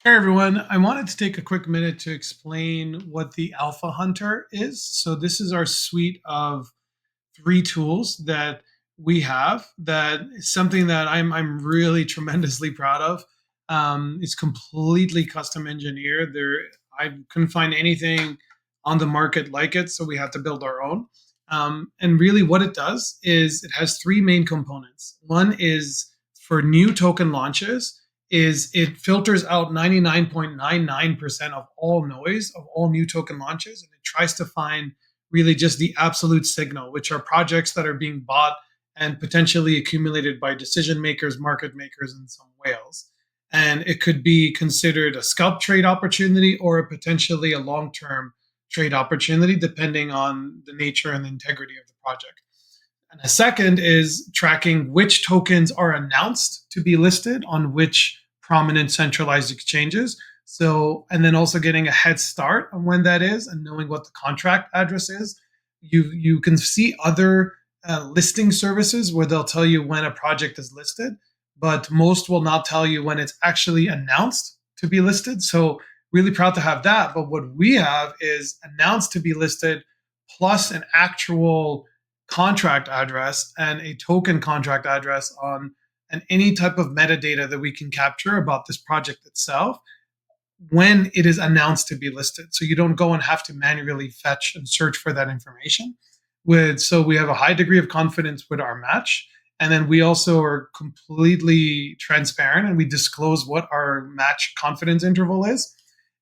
Hey everyone, I wanted to take a quick minute to explain what the Alpha Hunter is. So this is our suite of three tools that we have that is something that I'm really tremendously proud of. It's completely custom engineered. I couldn't find anything on the market like it, so we had to build our own. And really, what it does is it has three main components. One is for new token launches is it filters out 99.99% of all noise of all new token launches, and it tries to find really just the absolute signal, which are projects that are being bought and potentially accumulated by decision makers, market makers, and some whales. And it could be considered a scalp trade opportunity or potentially a long term trade opportunity, depending on the nature and the integrity of the project. And a second is tracking which tokens are announced to be listed on which prominent centralized exchanges. So, and then also getting a head start on when that is and knowing what the contract address is. You can see other listing services where they'll tell you when a project is listed, but most will not tell you when it's actually announced to be listed. So, really proud to have that. But what we have is announced to be listed plus an actual contract address and a token contract address on and any type of metadata that we can capture about this project itself when it is announced to be listed. So you don't go and have to manually fetch and search for that information. So we have a high degree of confidence with our match. And then we also are completely transparent and we disclose what our match confidence interval is.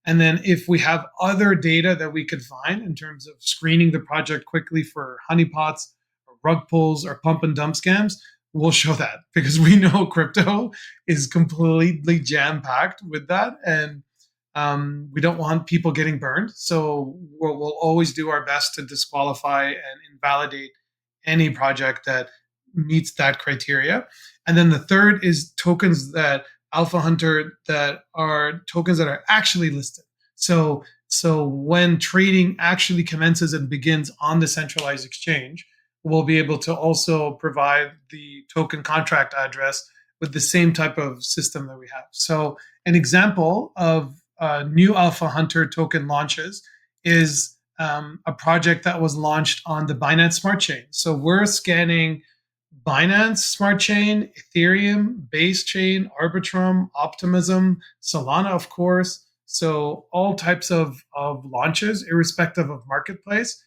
And then if we have other data that we could find in terms of screening the project quickly for honeypots or rug pulls or pump and dump scams, we'll show that because we know crypto is completely jam packed with that. And we don't want people getting burned. So we'll always do our best to disqualify and invalidate any project that meets that criteria. And then the third is tokens that Alpha Hunter that are tokens that are actually listed. So when trading actually commences and begins on the centralized exchange, we'll be able to also provide the token contract address with the same type of system that we have. So an example of new Alpha Hunter token launches is a project that was launched on the Binance Smart Chain. So we're scanning Binance Smart Chain, Ethereum, Base Chain, Arbitrum, Optimism, Solana, of course. So all types of launches, irrespective of marketplace,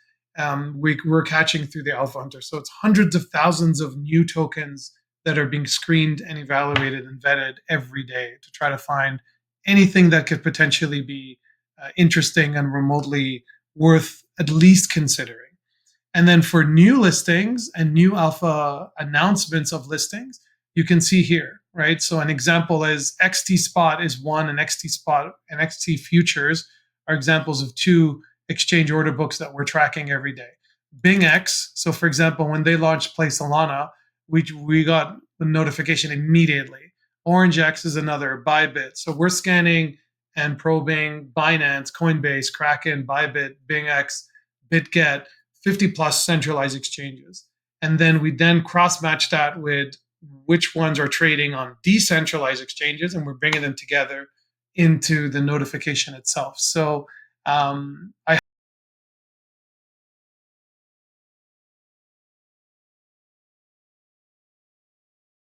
we're catching through the Alpha Hunter. So it's hundreds of thousands of new tokens that are being screened and evaluated and vetted every day to try to find anything that could potentially be interesting and remotely worth at least considering. And then for new listings and new alpha announcements of listings, you can see here, right? So an example is XT Spot is one, and XT Spot and XT Futures are examples of two exchange order books that we're tracking every day. BingX, so for example, when they launched Play Solana, we got the notification immediately. OrangeX is another, Bybit. So we're scanning and probing Binance, Coinbase, Kraken, Bybit, BingX, BitGet, 50 plus centralized exchanges. And then we then cross match that with which ones are trading on decentralized exchanges, and we're bringing them together into the notification itself. So I